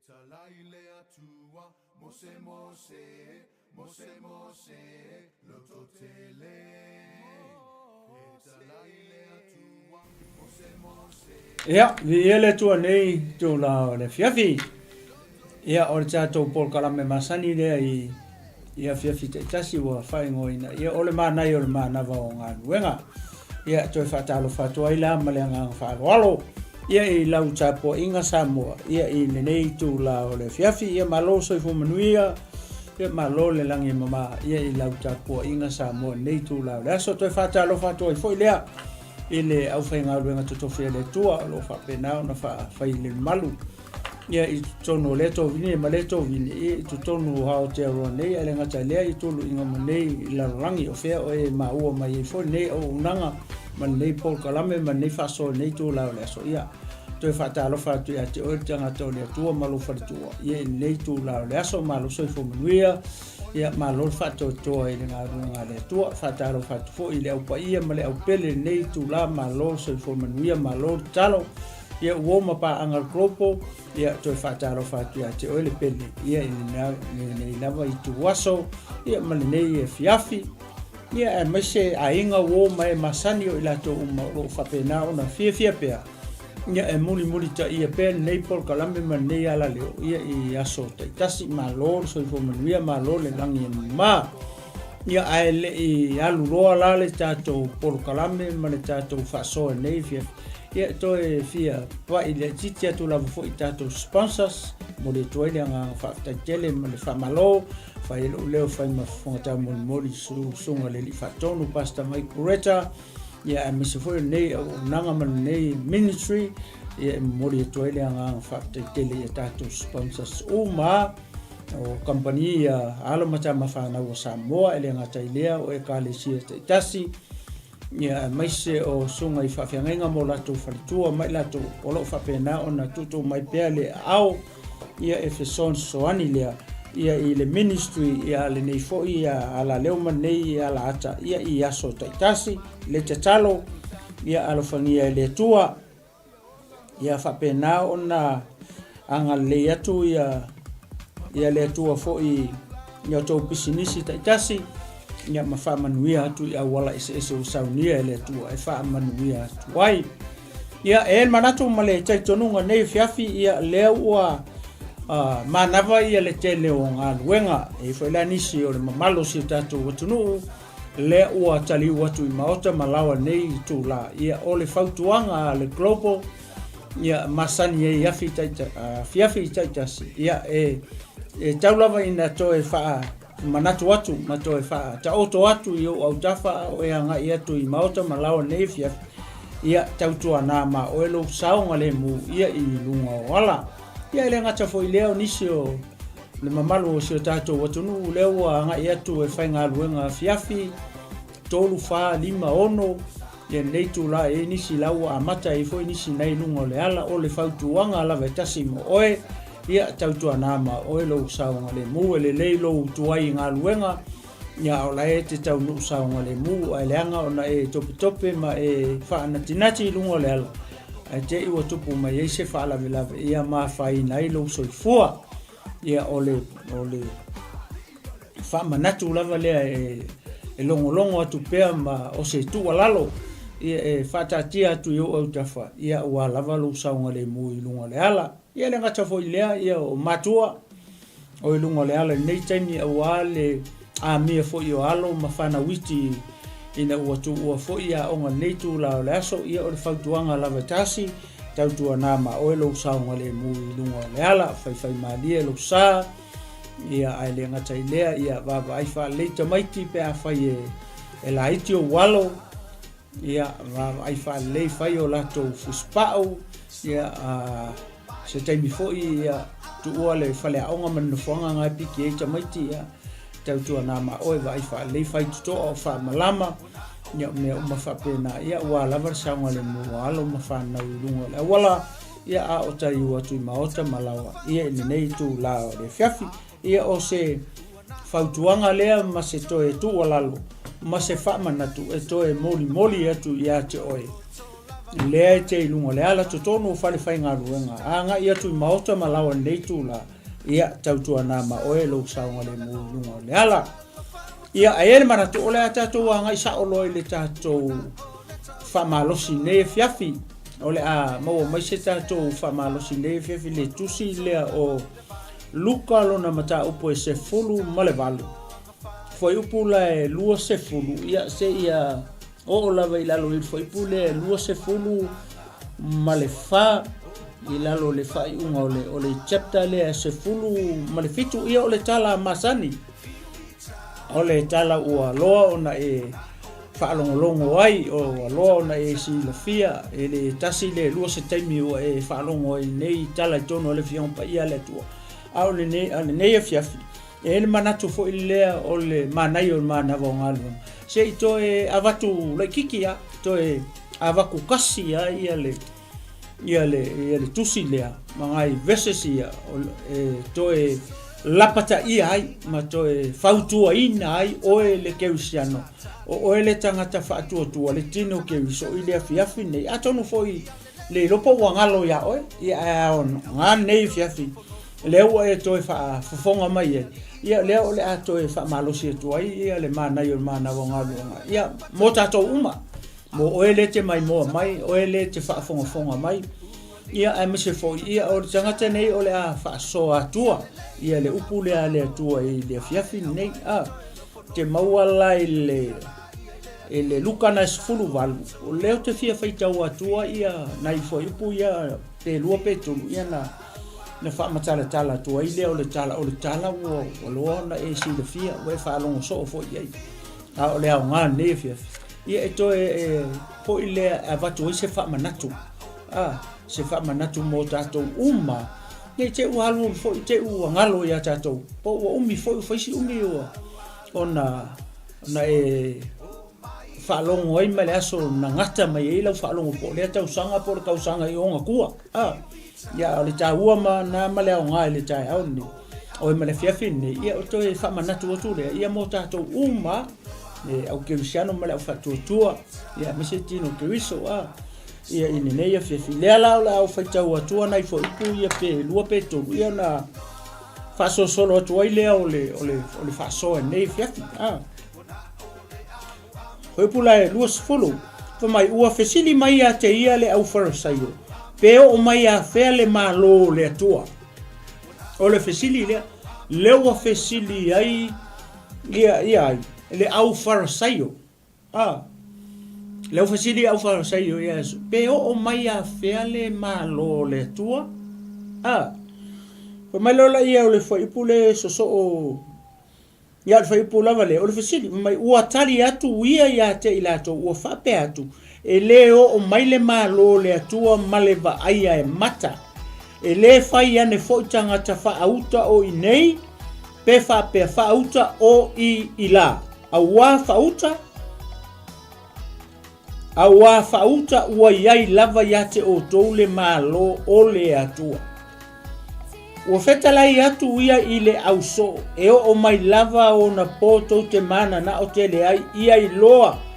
Talaile atua, mose mose, mose mose, lototele. Talaile atua, mose mose. Ja, vi ele tua nei tu la le fiafi. Ia o te ato Paul Kalame masani lea ia fiafi te tasi wa whaingo ina. Ia ole maa nai ole maa nawa o ngā nuenga. Ia toi whatalo whatua ila male ngā whaaloalo. Ia i lau tapo inga Samoa. Ia i nenei tu la o le fiafi. Ia malo soifu manuia. Ia malo le langi mama. Ia i lau tapo inga Samoa nei tu la o le aso. Toi whatalo whatua i foi lea. Ile au whainga ruenga tutofia le tua. Lo whapenao na whaile malu. Ia i tono le to vini ma le to vini i tono hao te aroa nei ale ngata lea i tolu inga ma nei i larangi o fea o e ma ua mai e fo nei o unanga ma nei Paul Kalame ma nei faso nei tu lao le aso ia toi whatalo whatu ia te oe tanga tau lea tua malu wharitua ia i nei tu lao le aso malu soifo manuia ia malu whatu toa i ngā runga le tua whatalo whatu fo i le au pa ia ma le au pele nei tu la malu soifo manuia malu talo ia uoma pa angal kropo ia toi whataro whatu ia te oele pele ia i lava i tu waso ia malenei e fiafi ia e maise a inga uoma e masani o ilato uma o whapena o na fia pea ia e muli ta ia pea nei Paul Kalame ma nei ala leo ia i aso taitasi ma lor so i fomanuia ma lor le langi e ma ia ae le i alu roa la le tato Paul Kalame ma le tato whaso e nei fiafi ia toe fia pa i le titi atu lava fo i tatou sponsors mo le toele anga whaftaitele ma le whamalo whai leo whai mawhongata mori sunga le li whatonu pasta mai kureta ia e misa fo nei o nanga man nei ministry ia mori toele anga whaftaitele i tatou sponsors uma o company ia alomata mawhana o Samoa ele ngata ilea o e kālesia te itasi ia maise o sunga i whawhiangainga mo lato wharitua mai lato o lo whapena o na tuto mai pea le au ia e wheson soani lea ia i le ministry ia le nei fo ia ala leuma nei ia la ata ia i aso taitasi le te talo ia alofangia le tua ia whapena o na anga le atu ia le tua fo i ia tau pisinisi taitasi ia mawhamanuia atu ia wala ese o saunia ele tua e whamanuia atu wai ia e manatu ma le taitonunga nei fiafi ia lea ua manawa ia le tele o ngā luenga e whaila nisi o le mamalo si tatu watunu lea ua tali watu i maota malawa nei tu la ia o le whautuanga le global ia masani e iafi fiafi taitasi ia e taulawa ina toe wha manatu watu mato e wha ta oto watu i au tafa o e anga i atu i maota malawa neifia ia tautua nā ma o elo saunga le mu ia i lunga o ala ia ele ngata fo i leo nisi o le mamalu o sio tato watunu leo anga i atu e whainga luenga fiafi tolu wha lima ono ia neitu la e nisi lau a mata i fo i nisi nei lunga o le ala o le whautuanga ala vetasi mo oe ia tautua nama o elo saunga le mu ele leilo tuai ngā luenga ia o la e te tau nu saunga le mu ai leanga ona e tope ma e whaanatinati lunga le ala ai te iwa tupu mai e se whaalawelawe ia maa whai nai lo soifua ia o le whaamanatu lava lea e longo atu pea ma o se tua lalo ia e whaatatia atu i o au tafa ia ua lava lo saunga le mu i lunga le ala ia le ngata fo ilea ia o matua o i lunga le ala nei taimi au ale a mia fo i o alo mawhana witi ina ua tu ua fo ia onga nei tu la o le aso ia o le whautuanga lava tasi tautua nama o e lo saunga le mu i lunga le ala whai maalia lo sa ia ai le ngata ilea ia vava aifa leita maiti pe a whai e la iti o walo ia vava aifa lei whai o lato fuspao ia se taimi foi ia tu ua le whale aonga manafuanga ngai piki e tamaiti ia tautua nā ma oe vai wha lei whai tuto o wha malama ia mea uma whapena ia ua lava saunga le mua alo ma whanau lunga le wala ia a o tai ua tui maota malawa ia ine nei tu lao le fiafi ia o se whautuanga lea ma se toe tu o lalo ma se whamanatu e toe moli atu ia te oe le te lunga le ala totono fale fai ngā ruenga anga ia tui maota malawa nei tula ia tautua nā ma oe lo saunga le mu lunga le ala ia aere maratu ole a tātou anga isa oloi le tātou whamalosi ne fiafi ole a maua mai se tātou whamalosi ne fiafi le tusi lea o luka lona mata upo e se fulu malevalu foi upu la e lua se fulu ia se ia o lava i lalo i foi upu le lua se fulu malefa i lalo le fai unga ole chapter le se fulu malefitu ia ole tala masani ole tala ua loa ona e whaalongolongo ai o loa ona e si la fia e le tasi le lua se taimi ua e whaalongo ai nei tala tono le fiampa ia le tua au le nei e fiafi e le manatu fo i lea o le manai o le manava o ngalu se i to e avatu le kikia to e avaku kasi a ia le tusi lea mangai veses ia to e lapata ia ai ma to e fautua ina ai o le keusiano o le tangata faatua le tino keuso i le fiafi nei atonu fo i le lopo wangalo ya oe ia on nga nei fiafi le ua e to e fofonga mai ia le ole a to e malosi tu ai ia le mana yo mana ngalu ia mo tato uma mo oele te mai mo mai oele te fonga mai ia ai se fo ia o tangata nei ole a so atua ia le upu le atua i le fiafi nei a te mauala ele lukana sfulu valu o leo te fia faitau atua ia nai fo upu ia te lua petulu ia na fa matala tala tu ai le o le tala o lo na e si le fia we fa longo so fo ia a o le nga ne fia ia e to e fo ile a va tu se fa manatu se fa manatu mo tato uma ne te u halu fo te u ngalo ya tato po umi fo si umi ona e fa longo ai male aso na ngata mai ile fa longo po le tau sanga por kausanga i onga kua ia le taua ma na male o ngai le tai au ni o male fiafini ia o to e fa manatu tu le ia mo tato uma e au ke siano male o fatu tua ia me se tino ke wiso ia ini nei ia fiafini le ala o fa tau tua nai fo ipu ia pe lua pe to ia na fa so solo tu ai le ole fa so nei fiafini foi pula lua sfolo fa mai ua fesili mai a te ia le au farasaio peo o mai a fele malo le tua o le fesili le o fesili ai ia le au farasaio le o fesili au farasaio ia peo o mai a fele malo le tua o mai lola ia o le foi pule so o ia foi pula vale o le fesili mai ua tali atu ia te ilato ua fa pe atu e leo o mai le malo le atua maleva aia e mata e le fai ane fo tangata fa auta o i nei pe fa auta o i ila awa fa auta ua iai lava yate o toule malo o le atua ua fetalai atu ia i le auso e o mai lava o na poto te mana na o te le ai ia i loa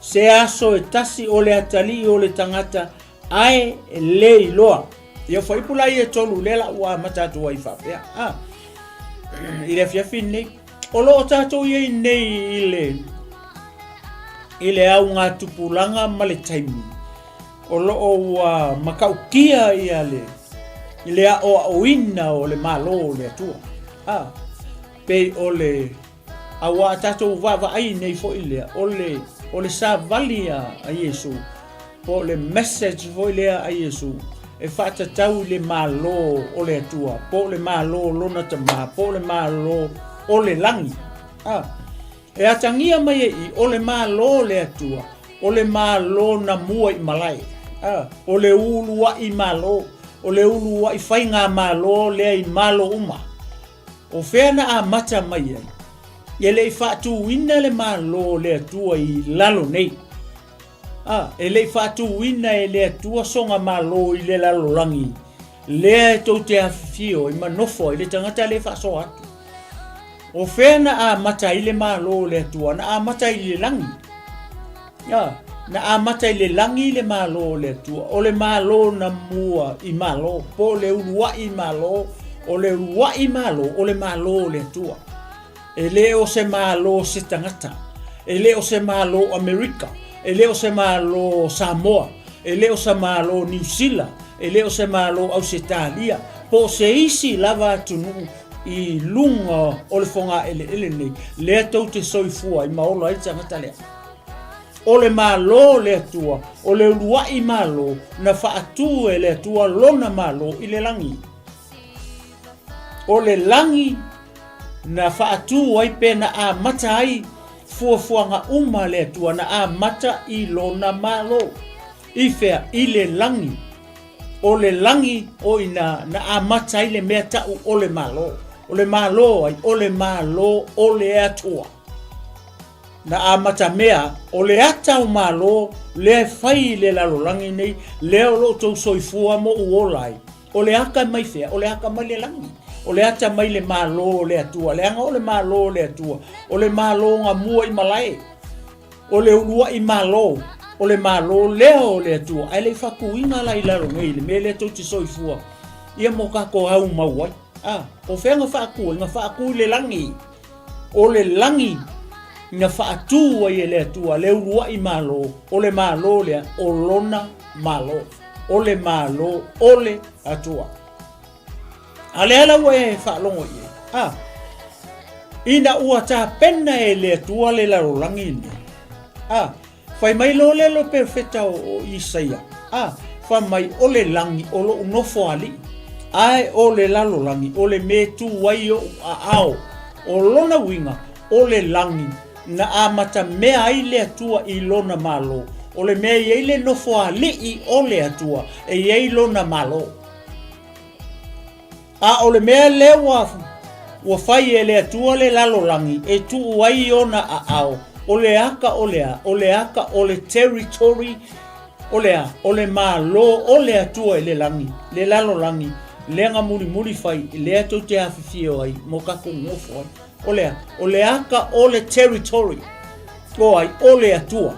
se aso e tasi o le atali o le tangata ai le iloa ia foi pula ia tolu lela ua matatu ai fa i le fiafini o lo tatou ia nei ile au ngā tupulanga ma le taimi o lo o makaukia ia ile a o ina o le malo le atua pe o le awa tatou vava ai nei fo ile o le sa valia a Yesu po le message fo ile a Yesu e fata tau le malo o le atua po le malo lona tama po le malo o le langi e atangia mai i o le malo le atua o le malo na mua i malai o le ulua i malo o le ulua i fainga malo le i malo uma o fena a mata mai ai ye le fatu wina le malo le atua i lalo nei e le fatu wina e le atua songa malo i le lalo langi le to te afio i manofo i le tangata le faso atu o fena a mata i le malo le atua na a mata i le langi na amata le langi le malo le tua o le malo na mua I malo po le urua I malo o le urua I malo o le malo le tua e le o se malo se tangata e le o se malo America e le o se malo Samoa e le o se malo New Zealand e le o se malo Australia po se isi lava tunu I lunga o le fonga ele nei le tau te soifua I maolo ai tangata lea o le malo le atua o le luai malo na faatu e le atua lona malo I le langi o le langi na faatu ai pena a mata ai fuafuanga uma le atua na a mata I lona malo I fea I le langi o le langi o ina na a mata ai le mea tau o le malo ai o le malo o le atua na amata mea o le ata o malo le fai le lalolangi nei le o lo tau soifua mo uolai o le aka mai fea o le aka mai le langi o le ata mai le malo le atua le anga o le malo le atua o le malo nga mua I malai o le ulua I malo o le malo leo le atua ai le fakuinga lai lalongai le me le tau te soifua ia mo kako au mauai o fenga faku le langi o le langi nga faatu ai le atua le urua I malo o le malo le o lona malo o le malo o le atua ale ala we fa longo ye ina ua ta pena e le atua le la langi ni fai mai lo le lo perfecta o Isaia fa mai o le langi o lo nofo ali ai o le lalo langi o le me tu wai o ao o lona winga o le langi na amata mea ai le atua I lona malo o le mea I le nofo ali o le atua e I lona malo o le mea le wa fai e le atua le lalo langi e tu wai ona ao o le aka o le aka o le territory o le malo o le atua le langi le lalo langi lenga muri fai le ato te afifio ai mo kako ngofo ai o le aka o le territory o le atua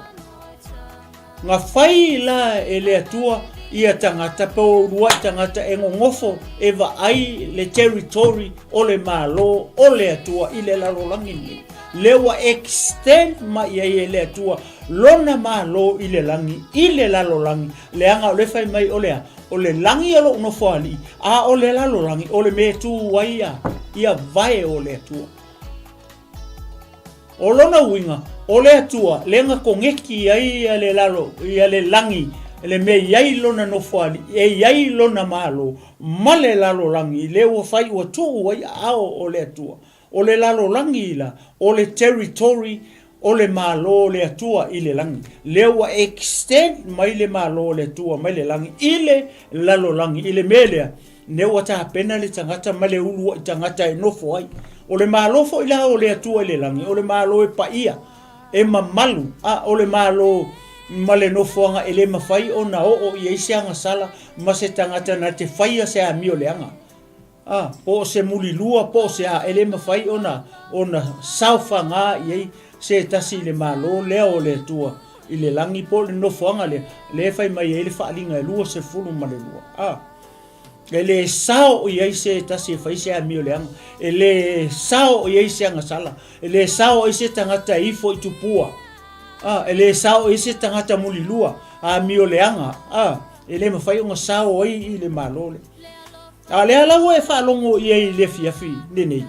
nga fai la e le atua ia tangata po rua tangata e ngofo eva ai le territory o le malo o le atua I le lalolangi ni lewa extend ma ia le atua lona malo I le langi I le lalolangi le anga le fai mai o le langi alo no fali o le lalolangi o le me tu waia ia vai o le atua o lona winga o le atua lenga kongeki ai le lalo ia le langi le me yai lona no fali e yai lona malo male lalo langi le wo fai o tu wai o le atua o le lalo langi la o le territory o le malo le atua I le langi le wa extend mai le malo le atua mai le langi I le lalo langi I le melea ne wa ta pena le tangata male ulu tangata e nofo ai o le malo fo I la o le atua I le langi o le malo e paia e mamalu o le malo male nofo anga ele mafai ona o I isianga sala ma se tangata na te faia se a mio le anga po se mulilua po se ele mafai ona saufa nga I se tasi le malo leo le tua I le langi po le nofo anga le fai mai ele faalinga lua se fulu male lua ele sao I se tasi fai se a mio le anga ele sao I se anga sala ele sao I se tangata ifo I tupua ele sao I se tangata mulilua a mio le anga ele mafai nga sao I le malo le ale ala wo e fa longo I le fiafi le nei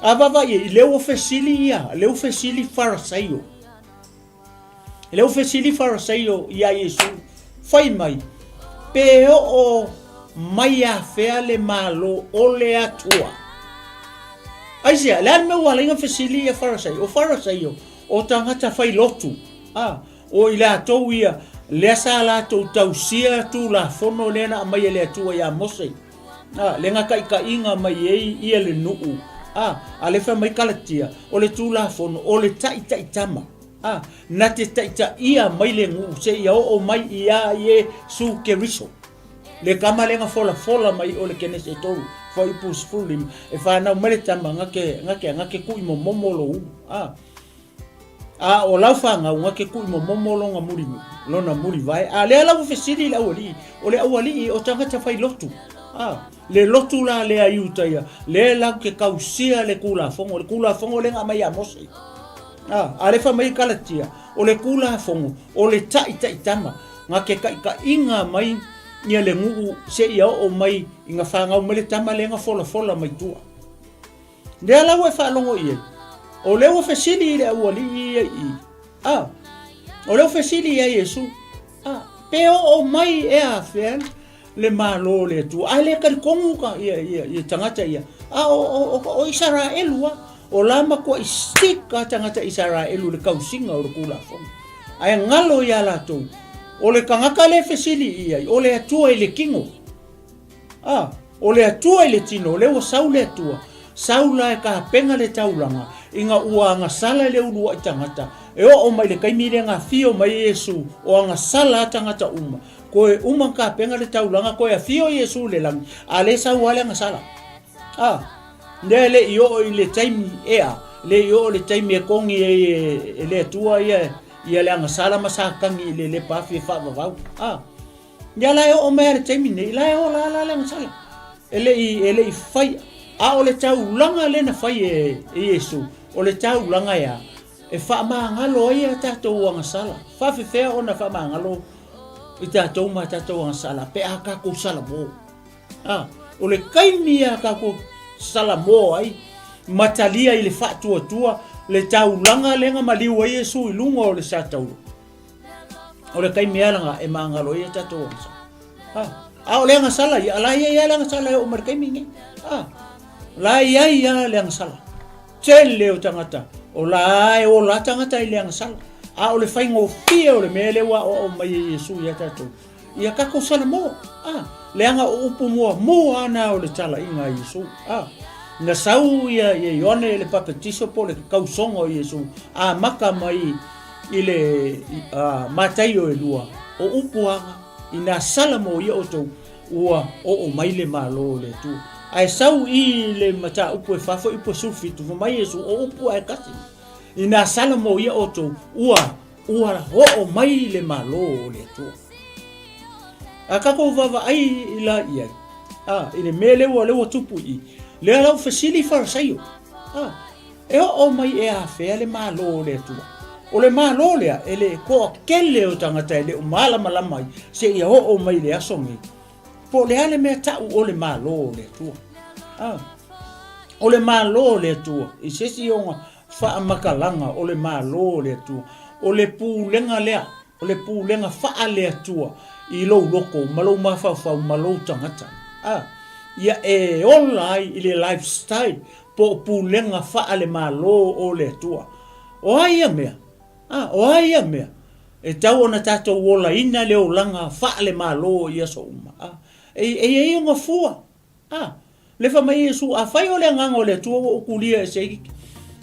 avava I le ofesili le ofesili farisaio ia Yesu fai mai pe o mai a fea le malo o le atua aisia le me wala inga fesili ia farisaio o tangata fai lotu o ila to ia le sala to tausia tu la fono lena mai le atua ia mose le nga ka inga mai ia le nuu ale fa mai kalatia o le tu la fono o le tai tama na te taita ia mai le ngu se ia o mai ia ye su keriso le kama le nga fola mai o le kene se toru foi pus fulim e fa na mai tama ngake ku mo momolo a o lau fanga unga ke kui momo longa muri lona muri vai a le ala fesili la wali o le awali o tanga ta fai lotu le lotu la le ayuta ia le la ke kausia le kula fongo le nga mai amosi a le fa mai kalatia o le kula fongo o le tai tama nga ke ka inga mai ia le ngu se ia o mai inga fanga o le tama le nga fola mai tua le ala we fa longo ia o le o fesili le awali ia o le o fesili ia Yesu pe o mai e a fel le malo le tu ale ka kongu ka ia tangata ia o Israel wa o lama ko istika tangata Israel le kausinga o kula fong ai ngalo ia la tu o le kangaka le fesili ia o le atua le kingo o le atua le tino le o saule atua saula ka penga le taulanga inga ua nga sala le ulua tangata e o mai le kaimire nga fio mai Yesu o nga sala tangata uma ko uma ka penga le taulanga ko ya fio Yesu le lang ale sa wala nga sala ndele yo ile time le yo le time kongi le tua ia le nga sala masakangi le pa fi fa va ndela yo o mai le time ne la yo la nga sala ele fai o le taulanga le na fai Yesu o le taulanga ya e fa mangalo ia tatou nga sala fa fe ona fa mangalo i tatou ma tatou nga sala pe aka ko sala mo o le kaimia ka ko sala mo ai matalia i le fa tua le taulanga le nga maliu Yesu i lunga o le satau o le kaimia nga e mangalo ia tatou nga sala o le nga sala ia la ia le nga sala o mar kaimia la ia le nga sala tele o tangata o la tangata i le nga sala o le faingo fia o le mele wa o mai Yesu ia tatou ia ka ko sala mo le anga upu mo ana o le tala inga Yesu na sau ia Ione le papetiso po le kausongo Yesu maka mai i le matai o lua o upu anga ina sala mo ia o tou ua o mai le malo le tu ai sau i le mata upu e fafo ipo sulfitu fo mai Yesu o upu ai kasi ina sala mo ia o tou ua ho mai le malo le tu akako vava ai ila ia ine mele wa le tupu i le ala fasili farsaio e o mai e a fe le malo le tu o le malo le ele ko kele o tangata le o mala mai se ia o mai le asongi po le ale me ta o le malo le tu o le malo le tu i se si o fa makalanga o le malo le tu o le pulenga lea o le pulenga fa le tu i lo loko malo mafa malo tangata ia e online i le lifestyle po pulenga fa le malo o le tu o ai mea e tau ona tato wola ina le olanga fa le malo ia so uma e nga fua le fa mai Yesu a fai o le nganga o le tu o kulia se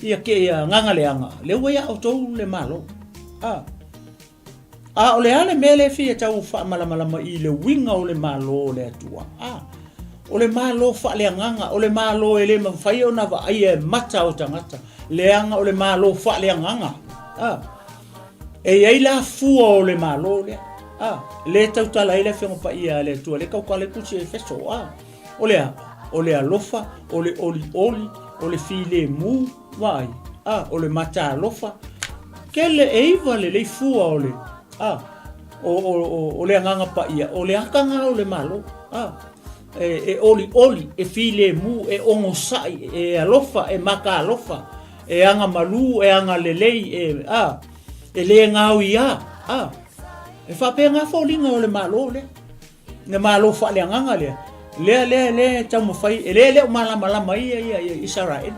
ia ke nganga le anga le wa o to le malo o le ale mele fi tau fa mala i le winga o le malo le tua o le malo fa le nganga o le malo ele ma fai ona va ai mata o tangata le anga o le malo fa le nganga e la fua o le malo le tau tala ile fe pa ia le tua le ka le kusi e feso o le alofa o le oli o le file mu vai o le mata alofa kele e vale le fua o le o le nganga pa ia o le akanga o le malo e oli e file mu e ongo sai e alofa e maka alofa e anga malu e anga lelei e le ngau ia e fa pe nga fo linga o le malo le malo fa le nganga le tamu fai le mala ia Israel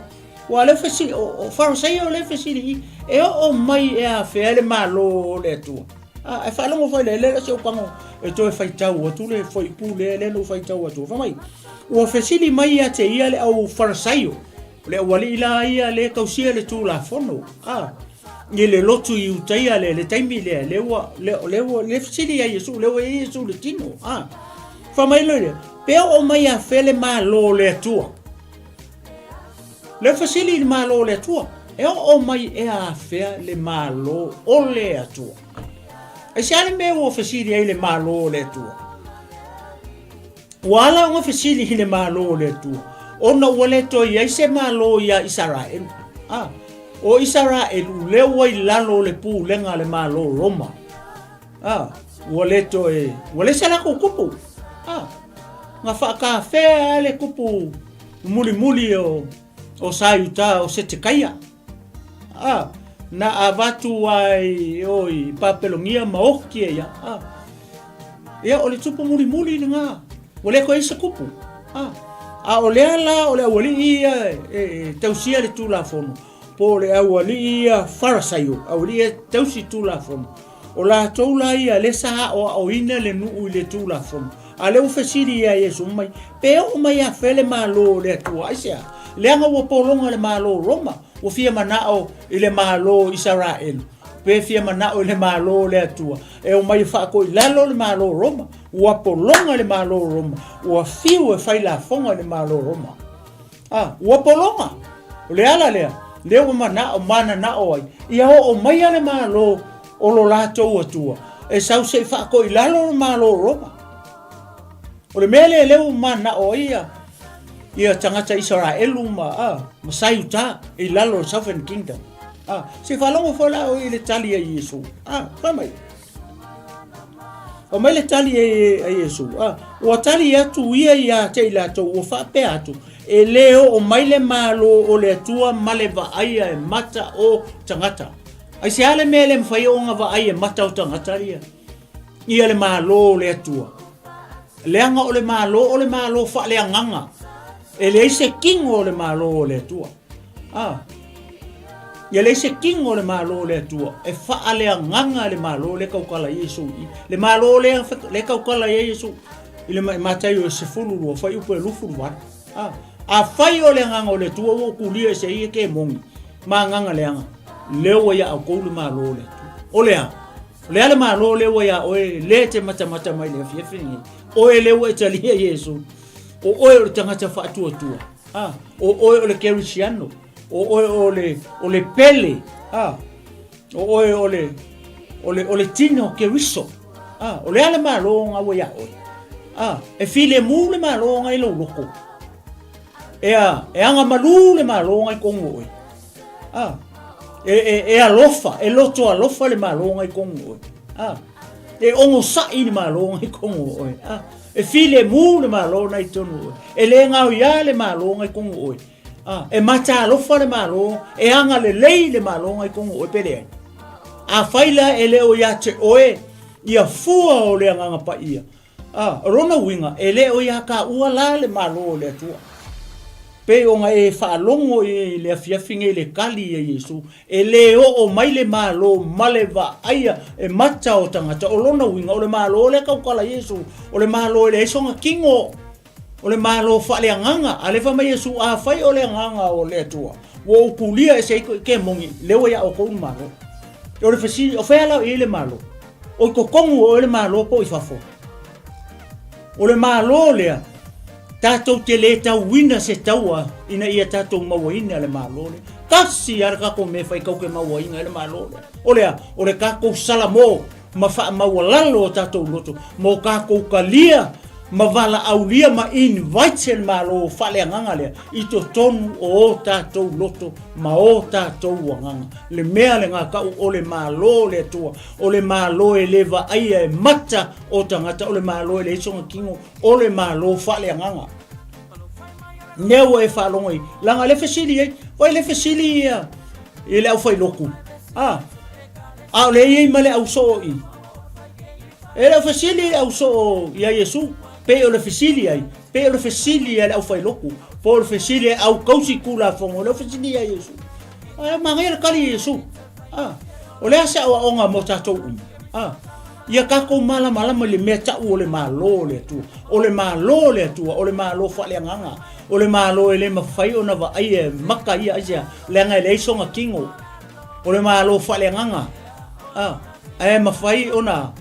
wa le fesi o farisei o le fesi e o mai e a fe le malo le tu e fa longo foi le se o pango e to e fai tau o tu le foi pu le no fai tau o tu fa mai o fesi mai ia te ia le au farisei le wali ila ia le kausia le tu la fono ni le lotu i utaia le taimi le fesi ia Yesu Yesu le tino fa mai le pe o mai a fele malo le tua le fasili malo le tua e o mai e a fea le malo o le atua. E se ale me o fesili ai le malo o le atua. Wala o fesili hi le malo o le atua. Ona ua le to ia se malo ia Israel. O Israel le wai lalo le pu lenga le malo Roma. Ua le to ua le sala ko kupu. Nga whaka whea le kupu muli o sayuta o se te kaia. Na avatu ai oi papelongia maoki ia. Ia o le tupu muli nga. O le ko isa kupu. O le ala o le awali ia tausia le tula fono. Po le awali ia farasayo. Awali ia tausi tula fono. O la toula ia le saha o ina le nuu le tula fono. Ale o fesiri ia Yesu mai. Pe o mai a fele malo le tua aisia. Leanga o polonga le malo Roma. O fia manao i le malo Israel. Pe fia manao i le malo le atua. E o mai whako i lalo le malo Roma. Ua polonga le malo Roma. Ua fiu e whaila fonga le malo Roma. Ua polonga. O le ala lea. Leo manao mana nao ai. Ia o mai le malo o lo lato atua. E sau se whako i lalo le malo Roma. O le mele leo mana o ia tangata Israel ma sayuta i lalo Southern Kingdom. Se falongo fola o le tali a Yesu. Famai. O mai le tali a Yesu. O tali atu ia te ilato o fa pe atu. E leo o mai le malo o le atua maleva aia e mata o tangata. Ai se ale mele mfai o nga va aia mata o tangata ia. Ia le malo le atua. Leanga o le malo fa le nganga. E le se king o le malo o le tua. Ia le se king o le malo o le tua. E fa le nganga le malo le kaukala Yesu. Le malo le kaukala Yesu. Ile matai o se fulu o fa upo lufu wa. A fai o le nganga o le tua o kulia se ia ke mongi. Ma nganga le nganga. Leo ia au ko le malo le tua. O le le ale malo le ia o le te mata mai le fiafini. O ele o italia Yesu. O le tangata fa tua. O le Kerisiano. O le pele. O le tino Keriso. O le ale malo nga o ia o. E file mu le malo nga ilo loko. E anga malu le malo nga kongo o. E alofa, e loto alofa le malo nga kongo o. E ongo sa ini malo nga kongo o. E file mu le malo na itonu. E le ngau ia le malo ngai kongo oi. E mata alofa le malo, e anga le lei le malo ngai kongo oi pere. A faila e le o ia te oe, ia fua o le anga pa ia. Rona winga, e le o ia ka ua la le malo le tua. Pe o nga e whaalongo e le afiafinge le kali e Yesu. E le o mai le malo maleva aia e mata o tangata. O lona winga o le malo le kaukala Yesu. O le malo le esonga kingo. O le malo whale anganga. A le whama Yesu a whai o le anganga o le atua. Wo ukulia e se ke mongi. Lewa ya o kounu malo. O le whasiri o wheala e le malo. O i kokongu o le malo po i whafo. O le malo lea. Tatou te le tau wina se taua ina ia tatou mawaina le malole. Kasi ara kako me fai kau ke mawaina le malole. O le kako salamo ma fa mawalalo tatou loto. Mo kako kalia ma vala aulia ma invite le malo fale nganga le. Ito tonu o tatou loto ma o tatou wanganga. Le mea le ngaka o le malo le tua. O le malo e leva aia e mata o tangata. O le malo e le isonga kingo. O le malo fale nganga. Neo e whalongoi. Langa le fesili e. Oi le fesili ia. E le au fai loku. Au le iei ma le au so i. E le au fesili au so ia Yesu. Pe o le fesili ai. Pe o le fesili ia le au fai loku. Po le fesili au kausi kula fongo. Le fesili ia Yesu. Mangai le kali Yesu. O le asa o onga mo tatou umi. Ia kako malama le mea tau o le malo le tua. O le malo le tua. O le malo whale anganga. O le malo e le mawhai o na wa aia maka ia asia. Le anga e le isonga kingo. O le malo whale anganga. E mawhai o na.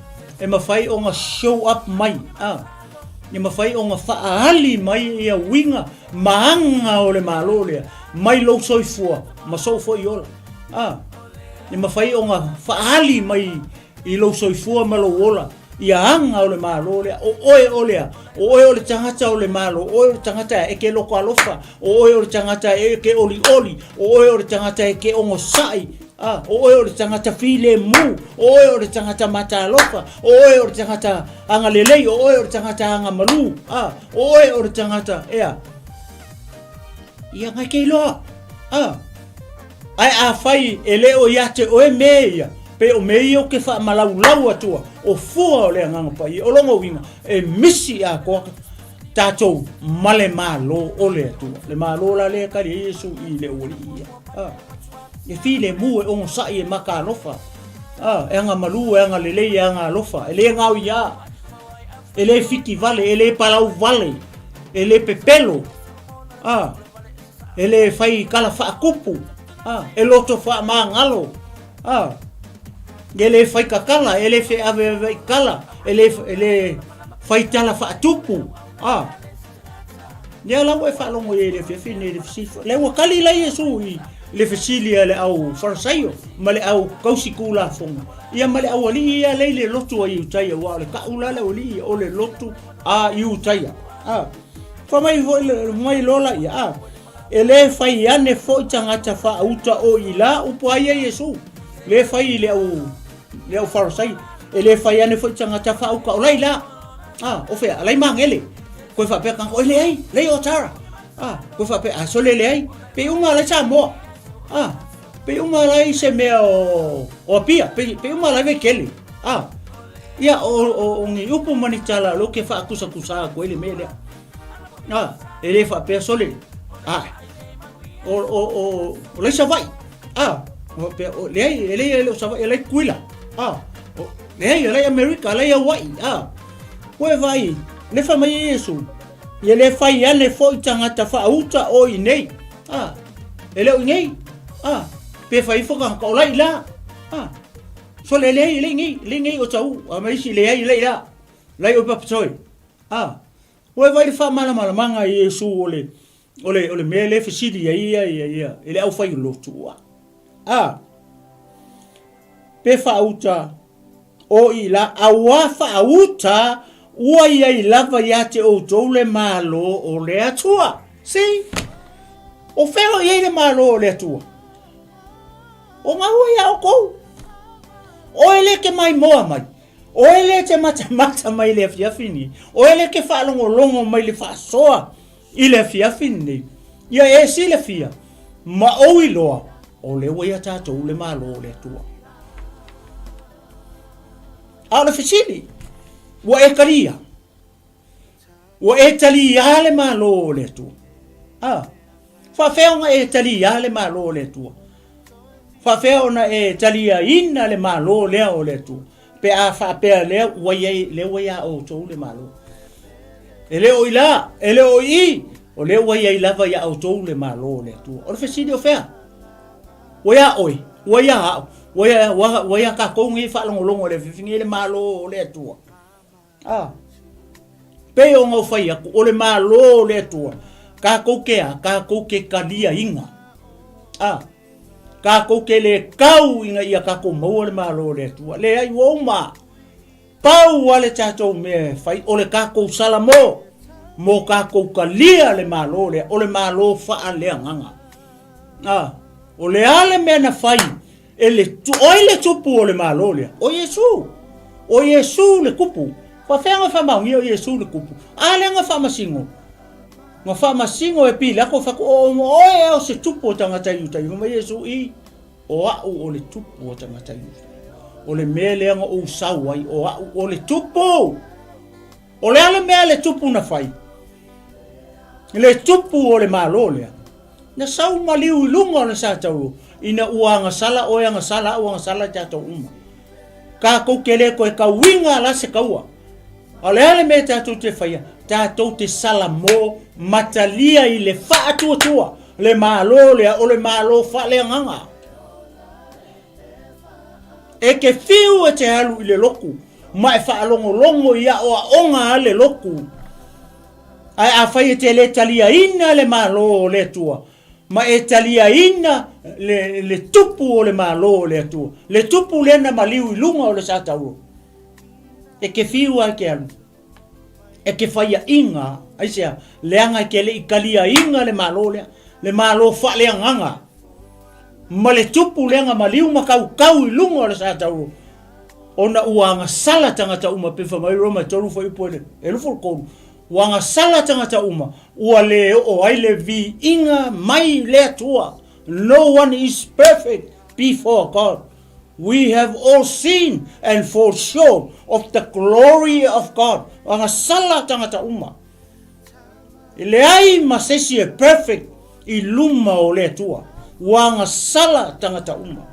E mawhai o nga show up mai. ni mafai o nga whaali mai ia winga maanga o le malo lea mai lo soifua ma sofo i ola ni mafai o nga whaali mai i lo soifua ma lo ola ia anga o le malo lea o oe o le tangata o le malo o oe o le tangata e ke loko alofa o oe o le tangata e ke oli o oe o le tangata e ke ongo sai o oe o le tangata file mu o oe o le tangata mata alofa o oe o le tangata anga lelei o oe o le tangata anga malu o oe o le tangata ea ia ngai kei loa ai a fai e leo iate oe meia pe o mei o ke wha malau atua o fua o le anganga pai o longo winga e misi a koa tātou male malo o le atua le malo la le kari Yesu i le ori ia e file mu e ongo sai e maka alofa e anga malu e anga lelei e anga alofa e le ngau ia e le fiki vale e le palau vale e le pepelo e le fai kala wha kupu e loto wha maangalo ele fai kakala ele fe ave kala ele fai tala fa tupu ne ala we fa longo ele fe fine le fisi le wa kali la Yesu i le fisili le au farsaio male au kausikula fong ia male au ali ia le lotu ai utai wa le kaula le oli o le lotu i utai fa mai lola ia ele fai ane fo tangata fa uta o ila upo ai Yesu le fai le au farasai ele fai ane foi tangata fa uka olai la o fe alai mangele ko fa pe kan o le ai le o tara ko fa pe so le ai pe unga la cha mo pe unga la se me o pia pe unga la ve kele ia o ngi upu mani tala lo ke fa kusa ko ele mele ele fa pe so le o le sa vai le sa vai le kuila le America le Hawaii koe vai le fa mai Yesu ye le fai ane foi tangata fa uta o i nei ele o nei pe fai foka ka olai la so le ngi o tau mai si le ai le la lai o papsoi koe vai le fa mala manga Yesu ole mele fisidi ia ele au fai lo tua pe fa uta o ila awa fa uta ua ia i lava ia te o tole malo o le atua si o feo ia le malo o le atua o ngau ia o kou o ele ke mai moa mai o ele te mata mai le fiafini o ele ke fa longo mai le fa soa i le fiafini ia e si le fia ma o iloa o le wea tātou le malo o le atua ala fisili wa e karia wa e tali ale malo le tu fa feo nga e tali ale malo le tu fa feo na e tali ina le malo le o le tu pe a fa pe le wa o to le malo ele o ila ele o i o le wa ia lava ya o to le malo le tu o fisili o fea Waya ka ko ngi fa longo le fifingi le malo le tua pe o ngo fai o le malo le tua ka ko ke kalia inga ka ko ke le kau inga ia ka ko mo le malo le tua le ai wo ma pau wale tato me fai o le ka ko salamo mo ka ko kalia le malo le o le malo fa le nganga o le ale me na fai ele tupu o le malo le o Yesu le kupu fa fenga fa ma o Yesu le kupu ale nga fa masingo e pila ko fa o se tupu tangata yuta ma Yesu i o le tupu tangata yuta o le mele nga o sawai o le tupu o le ale me le tupu na fai le tupu o le malo le na sau maliu lunga na sa tau ina uanga sala tato ka ko kele ko ka winga la se kaua ale me tato te faia tato te sala mo matalia i le fa tua le malo le o le malo fa le nganga e ke fiu e te halu i le loku mai fa longo ia o onga le loku ai a fai te le talia ina le malo le tua ma e talia ina le tupu o le malo le tua le tupu le na maliu lunga o le satau e ke fiua ke anu e ke fai inga ai sea le anga ke le ikalia inga le malo fa le nganga ma le tupu le nga maliu ma kau lunga o le satau ona uanga sala tangata uma pe mai Roma tolu foi pole e lu ko wanga sala tangata uma ua le o ai le vi inga mai le tua no one is perfect before God. We have all seen and fall short of the glory of God. Wanga sala tangata uma le ai masesi e perfect i luma o le tua wanga sala tangata uma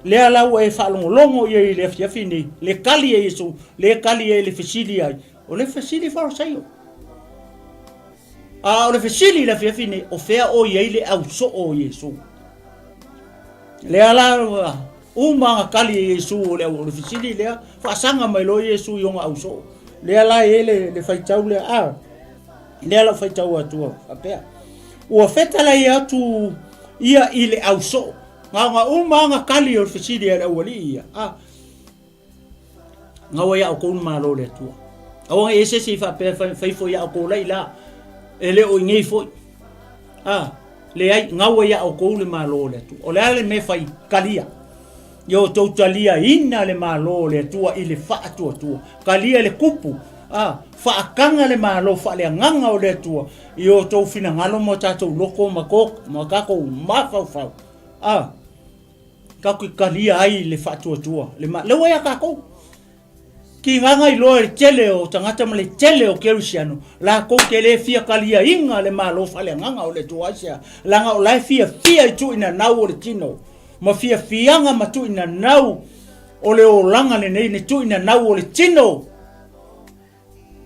le ala e fa longo ye le fiafini le kali e Yesu le kali e le fasili ai o le fasili fa saio o le fasili la fiafini o fea o ye le au so o Yesu le ala uma kali e Yesu o le fasili le fa sanga mai lo Yesu yo au so le ala e le faitau le le ala faitau atu apea o feta la ia tu ia ile au so nga uma kali o fasili e wali ia nga wa ko malo le tu awa ese si fa pe fa fo ya ko la ele o ngei fo le ai nga wa ko le malo le tu o le me fa kalia yo totalia ina le malo le tu ile fa tu kalia le kupu fa kanga le malo fa le nganga o le tu yo to fina ngalo mo tato loko makako fa ka ku kalia ai le fa tu le wa ya ka ko ki nganga i loa le tele o tangata ma le tele o Kerusiano la ko ke le fia kalia inga le malo fa le nganga o le tuasia langa o lai fia i tu ina nau o le tino ma fia fianga ma tu ina nau o le o langa le nei ne tu ina nau o le tino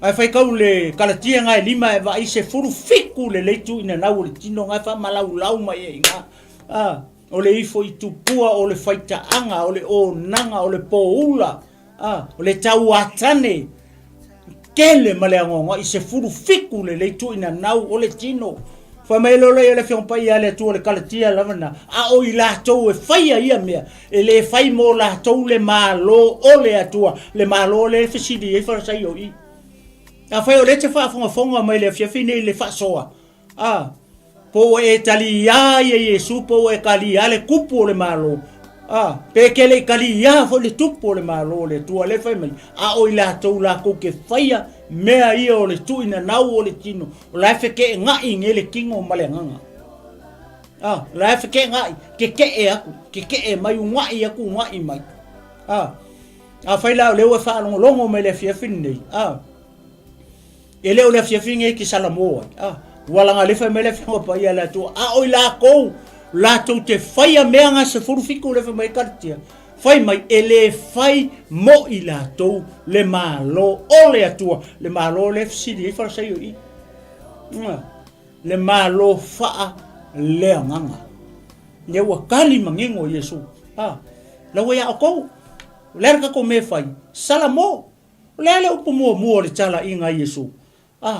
ai fai kau le kalatia ngai lima e va i se furu fiku le tu ina nau o le tino ngai fa malau ma e inga o le ifo i tupua o le faita anga o le o nanga o le poula o le tau atane kele maleangonga i se furu fiku le tu ina nau o le tino fa mai lo le fion pa ia le tu le kalatia lavana o i la to e faia ia mea e le fai mo la to le malo o le atua le malo le fisidi e fa sai o i fai o le te fa fonga mai le fiafine le fa soa po e talia ye Yesu po e kalia le kupu le malo pe ke le kalia fo le tupu le malo le tu le fai mai o ila to la ko ke faia mea ia o le tu ina nau o le tino o la fe ke ngai ngele kingo male nganga la fe ke ngai ke e mai ngai aku ngai mai fai la le fa longo me le fiafine ele o le fiafine ki salamo wala nga le fa mele fa pa ia la tu o la ko la tu te faia meanga se furfiku le fa mai kartia fai mai ele fai mo ila tu le malo o le atua le malo le fsidi fa sai i le malo fa le nganga ne wa kali mangingo Yesu la wa ya ko le ka ko me fai salamo le upu mo le tala inga Yesu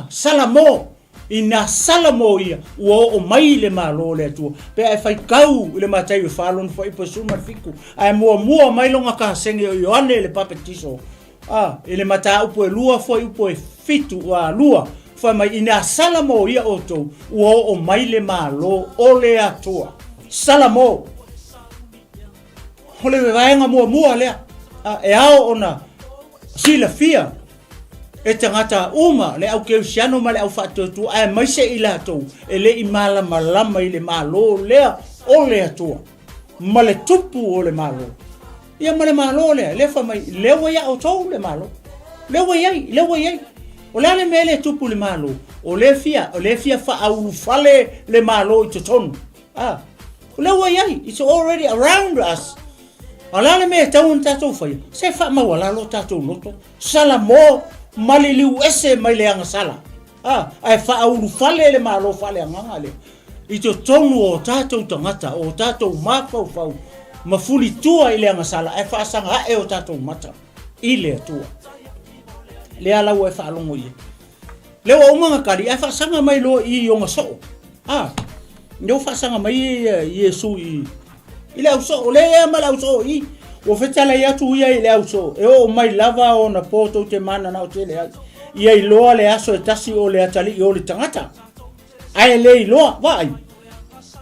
salamo ina salamo ia o mai le malo le tu pe ai fai kau le matai falon foi po suma fiku ai mo mai longa ka senge o Yohane le papetiso ele mata upo lua foi upo fitu wa lua foi mai ina salamo ia o to o mai le malo o le atua salamo ole vai nga mo le e ao ona sila fia e tangata uma le au Kerusiano ma le au fatotu ai mai se ila to ele i malama i le malo le o le atua ma le tupu o le malo ia ma le malo le fa mai le wa ya o to le malo le wa yai o le mele tupu le malo o le fia fa au fale le malo i tonu le wa yai it's already around us ala le me tau tatou fa se fa ma wala lo tatou loto salamo maliliu ese mai le anga sala ai fa au fale le malo fale anga le i to tonu o tatou tangata o tatou mafau fau mafuli tua i le anga sala ai fa sanga o tatou mata i le tua le ala o fa longo i le o manga kali ai fa sanga mai lo I o so no fa sanga mai Yesu I le so le mala so I o fetala ya tu ia le so e o mai lava o na poto te mana na o te le ia I loa le aso e tasi o le atali o le tangata ai le loa vai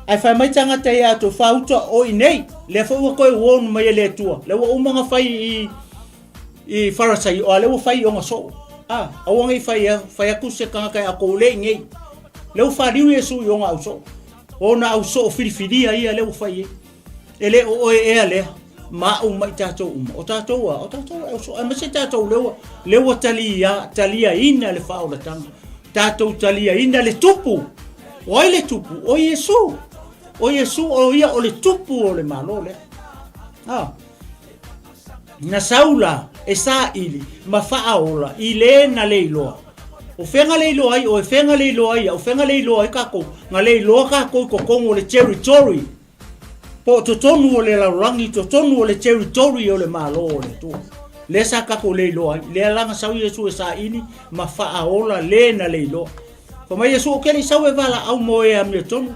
ai fa mai tangata ia to fauta o nei le fa ko o mai le tua le o manga fai I farasai o le o fai o so a wangi fai aku se kanga kai ako le ngai le o fa riu Yesu yo nga so o na au so filifilia ia le o fai ele o ale ma o mai tato o tato o so ma se tato le o talia ina le fa o la tanga tato talia ina le tupu o le tupu o Yesu o ia o le tupu o le malo le na saula e sa ili ma faaola I le na leilo o fenga leilo ai o fenga leilo ai o fenga leilo ai kako nga leilo kako ko kongo le territory po to tonu o le rangi to tonu o le territory o le malo o le tu le sa kako leilo ai le langa sau Yesu e sa ini ma faaola le na leilo ko mai Yesu o keli sau e vala au mo e amia tonu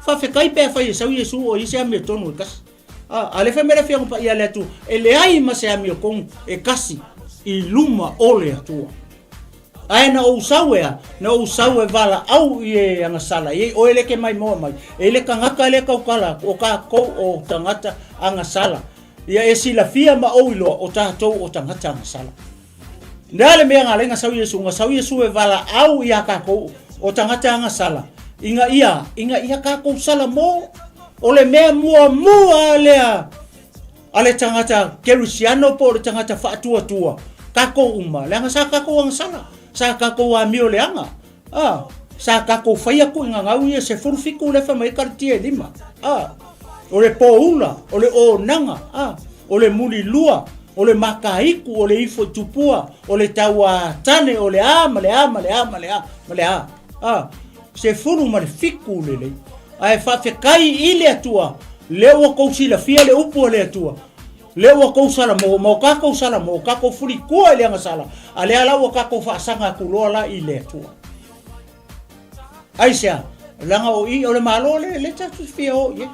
fa fe kai pe fa sau Yesu o ise amia tonu kas ale fe mere fiang pa ia le tu ele ai ma se amio kong e kasi I luma ole atua ai na o sawe vala au ie anga sala e o ele ke mai mo mai ele ka ngaka ele ka kala o ka ko o tangata anga sala ia e sila fia ma o ilo o tato o tangata anga sala ndale me anga lenga sau Yesu e vala au ia ka ko o tangata anga sala inga ia ka ko sala mo ole mea mua lea ale tangata kerusiano po le tangata faatua kako uma le anga sa kako ang sala sa kako wa mio le anga sa kako fai aku inga ngau ia se furfiku le fa mai kartie lima ole poula ole o nanga ole muli lua ole makaiku ole ifo tupua ole tawa tane ole male se furu mal fiku le ai fa fe kai ile atua le o ko sila fia le upu le atua le o ko sala mo ka ko sala mo ka ko furi ko le nga sala ale ala o ka ko fa sanga ku lo la ile atua aisha langa o I o le malo le tatu fia o ye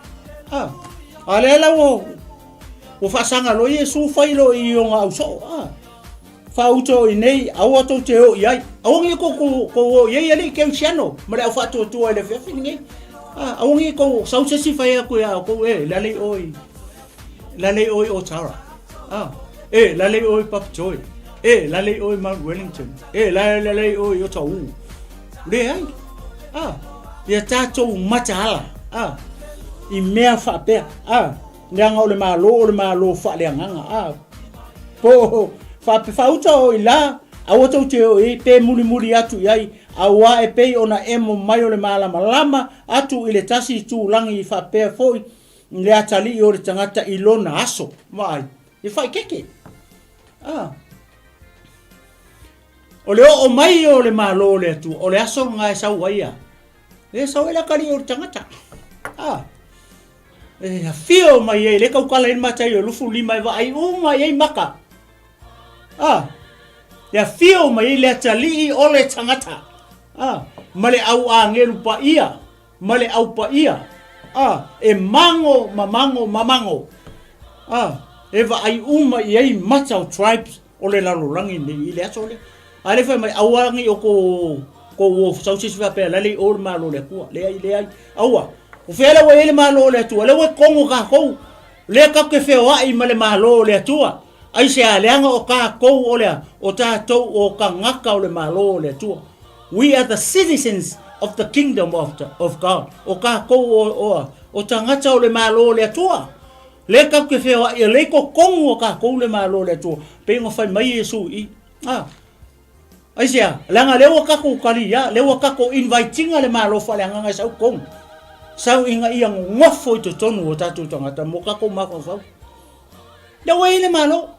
ale ala o fa sanga lo Yesu fa ilo I o nga so fa uto nei awa to te o ia awangi ko ye le ke siano ma le fa to le fe fingi awangi ko sauce si fai aku ya ko lale oi o tara lale oi pap joy lale oi Mount Wellington lale oi o tau le ai ya tato matala I mea fa pe ndanga o le malo fa le nganga po fa uto ila awoto te o pe muli atu yai awa e pe ona emo mai o le malama atu ile tasi tu langi fa pe foi le atali o le tangata ilona aso mai e fai keke ole o mai o le malo le tu o le aso nga sa waia e sa wela kali o tangata e fio mai le kau kala in matai o lufu lima va ai uma ai maka ya fio mai le atali o le tangata male au angelu pa ia male au pa ia e mamango e va ai uma ai mata tribes o le lalolangi ni le aso le ale fa mai awangi o ko sausi fa pe la le o malo le ku le ai awa o fela wa ele malo le tu le wa kongo ka ko le ka ke fe wa I male malo le tu ai se aleanga o ka ko o le o tato o ka ngaka o le malo le tu we are the citizens of the kingdom of God o ka ko o tangata o le malo le tu le ka ke fe wa le ko kongo ka ko le malo le tu pe ngo fa mai Yesu I ai se langa le o ka ko kali ya le o ka ko inviting le malo fa le nga sa kong sau inga ia ngofo to tonu o tatu tangata mo ka ko mako fa le wele malo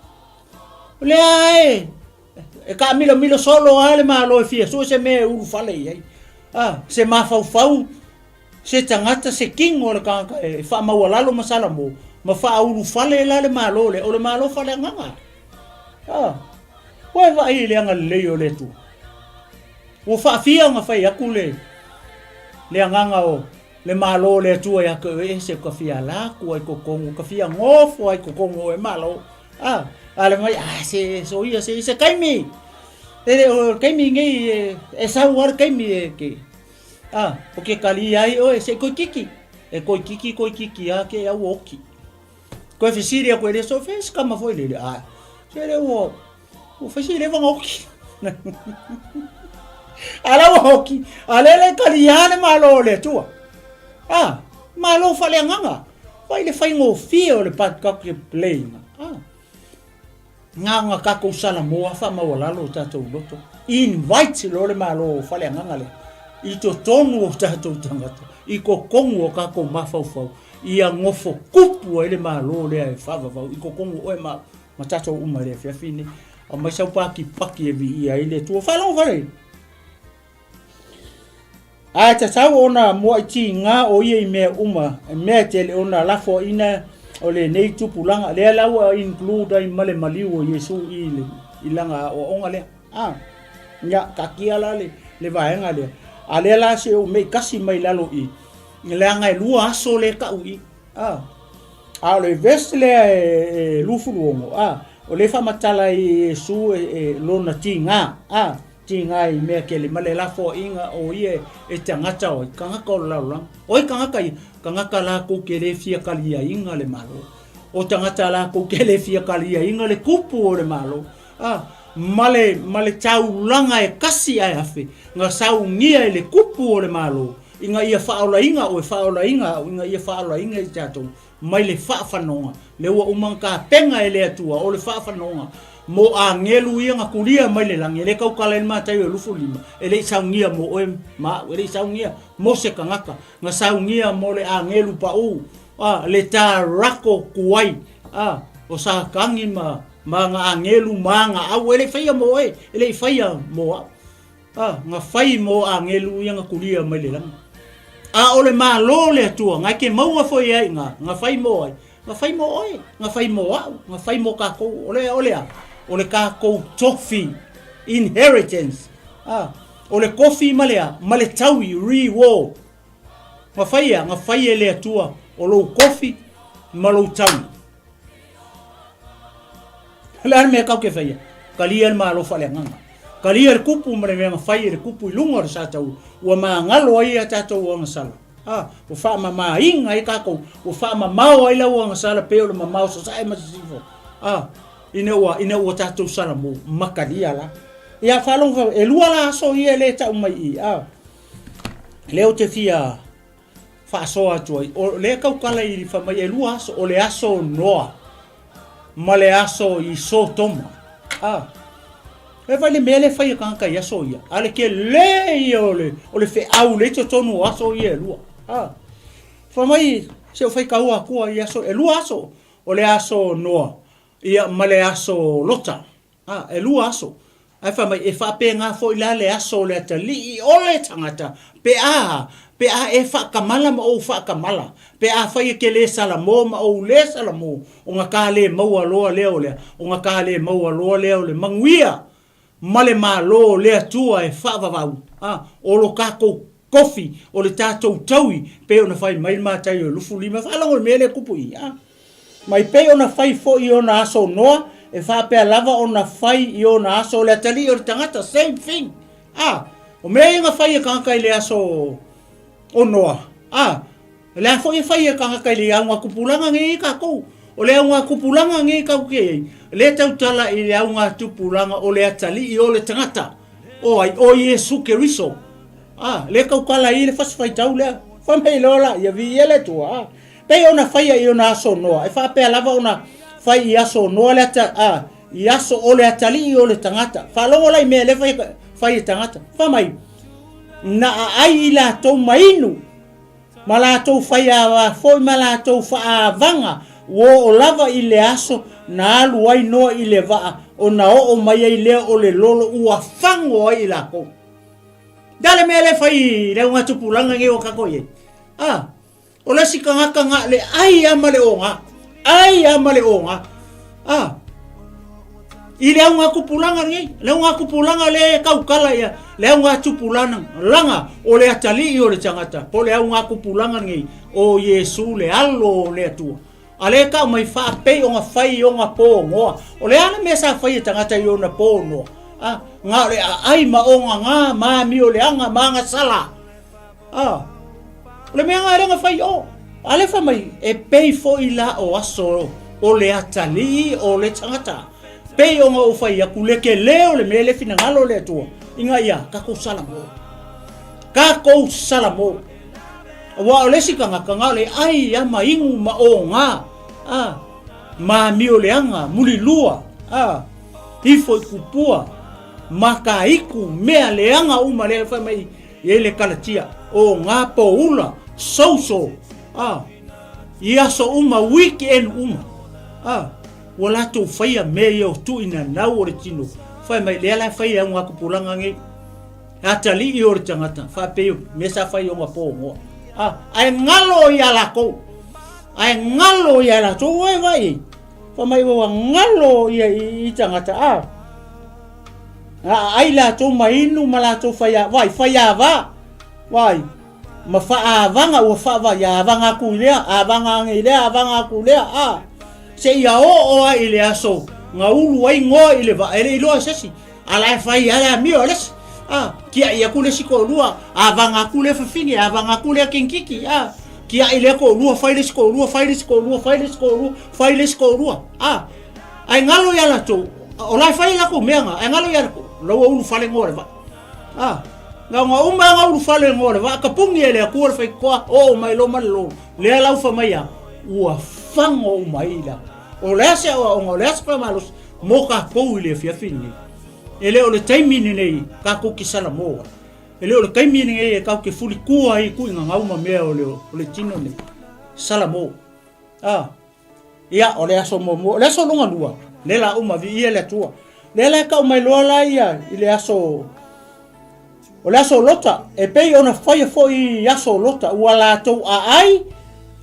le ai e ka milo solo ale malo e fia so se me u fale ai se ma fau se tangata se king o le ka e fa ma wala lo masala mo ma fa u fale la le malo le o le malo fale nganga wa va ai le nga le yo le tu o fa'afia nga fai aku le anganga o le malo le tua ya ko e se kafia la ko ai kokongo kafia ngofo ai kokongo e malo ale mai se so ia se kaimi o kaimi ngai e sa war kaimi ke o ke kali ai o se ko kiki ya ke ya woki ko fe siria ko le so fes kama foi le se le o fe siria va oki ala woki ale le kali ya malo le tua malo fale nganga vai le fai ngo fio le pat ka ke play nga ka ko sala mo fa ma wala lo tato loto invite lo le malo fale nganga le I to tonu o tato tangata I ko kongo ka ko mafau ia ngofo kupu ele malo le ai fava I ko kongo o ma tato uma le fiafine a mai sau paki e vi ia ile tu fala vale a ta sau ona mo ti nga o ye me uma me tele ona la fo ina o le nei tupulanga le la o include I male maliwo yesu ile ilanga o onga le nya kakia le vaenga le ale la se o me kasi mai lalo I le anga lua aso le ka ui a le vesle lufu luongo o le fa matala I su lona tinga tinga I me ke le male la fo inga o ie e tangata o kanga ko la o kanga la ko ke le fia kalia inga le malo o tangata la ko ke le fia kalia inga le kupu o le malo male tau langa e kasi ai afe nga sau ngia ele kupu o le malo inga ia faola inga inga ia faola inga I tato mai le faafanonga le ua umangka penga ele atua o le faafanonga mo a ngelu ia nga kulia mai le langi ele kau kala ele matai o lufu lima ele sau ngia mo oe ele sau ngia mo se kangaka nga sau ngia mo le a ngelu pa le ta rako kuai o sa kangi nga angelu nga au ele faia mo ele faia mo nga fai mo angelu ia nga kulia mai le langi ole malo le atua nga ke maua foi ai nga fai mo nga fai mo ka ko ole ka ko tofi inheritance ole kofi male taui reward nga fai le atua o lo kofi malo taui la me ka ke fai kalia malo fale nganga kalia kupu mare me fai kupu lungo sa tau wa ma ngalo ai ata tau wa sala o fa ma inga I ka ko o fa ma ai la wa sala pe o ma so sai ma sifo ine wa tatu sala mo makalia la ia falong fa e lua la so ia le ta mai le o te fia fa so atu o le ka kala I fa mai e lua so o le aso noa ma le aso I so toma e vai le mele fai ka ia so ia ale ke le o le fe au le to tonu aso ia lua fa mai se o fai ka ua ku ia so e lua so o le aso noa ia male aso lota e lua aso ai fa mai e fa pe nga fo ila le aso le tali o le tangata pe a e fa kamala ma o fa kamala pe a fa ke le sala mo ma o le sala mo o nga ka le mo lo le o nga ka le mo lo le manguia male malo le atua e fa va o lo ka ko kofi o le tatou taui pe ona fai mai matai o lufu lima fa lango mele kupu mai pe ona fai fo I ona aso noa e fa pe lava ona fai I ona aso le tali o tangata same thing o me nga fai ka ka le aso o noa le fo I fai ka ka le anga kupulanga ngi ka ko o le anga kupulanga ngi ka ke le tau tala I le anga tupulanga o le tali I o le tangata o Yesu Keriso le ka kala I le fas fai tau le fa me lola ia vi ele tua pe ona fai I ona aso noa e fa pe lava ona fai I aso noa le I aso o le atali I o le tangata fa longo lai me le fai tangata fa mai na ai la to mainu mala to fai a foi mala to fa vanga o lava I le aso na alu ai no I le va ona o mai ai le o le lolo ua fango ai la ko dale me le fai le unha tupulanga nge o kako ye o le sikanga le ai amale onga I le unga kupulanga ngai, le unga kupulanga le kaukala ia, le unga tupulana langa o le atali I o le tangata, po le unga kupulanga ngai o Yesu le alo le atua. Ale ka mai fa pe o nga fai o nga po ngoa. O le ana mesa fai tangata I o na po no. Nga le ai ma o nga ma mi o le anga ma nga sala. Le mea nga renga fai o. Ale fa mai e pei fo I la o aso o le atali o le tangata. Pei o nga o fai aku leke leo le mele fina ngalo le atua. Inga ia, kako salamo. Kako salamo. Wa o lesi kanga le ai ya maingu ma o nga. Ma mio le anga, muli lua. Hifo kupua. Maka iku mea le anga uma le fai mai ele kalatia. O nga po ula, so. Ia so uma weekend uma. Wala to faya me yo tu ina na o tino fa mai le la faya nga kupulanga ngi atali I o tangata fa pe mesa faya nga po ngo ai ngalo ya la ko ai ngalo ya la to vai fa mai wa ngalo ya I tangata ai la to mai nu mala to faya vai faya va vai ma fa avanga o fa va ya avanga ku le avanga ngi le avanga ku le se ia o ile aso nga ulu ai ngo ile va ele ilo asasi ala fai ala mi oles kia ia kule siko lua avanga kule fafini avanga kule kinkiki kia ile ko lua fai siko lua ai ngalo ya la to ola fai la ko menga ai ngalo ya lo ulu fale ngore va nga nga ulu fale ngore va ka pungi ele ko fai ko o mai lo malo le la fa mai ua fango maila o lese o lese pa malos moka ko ile fiafini ele o le taimini nei ka ko kisala mo ele o le taimini nei ka ke fuli kua I ku nga ngauma me o le tino nei sala mo ia o le aso mo le so longa lua le la uma vi ele tua le la ka mai lo la ia ile aso o le aso lota e pe ona fai fo I aso lota wala to ai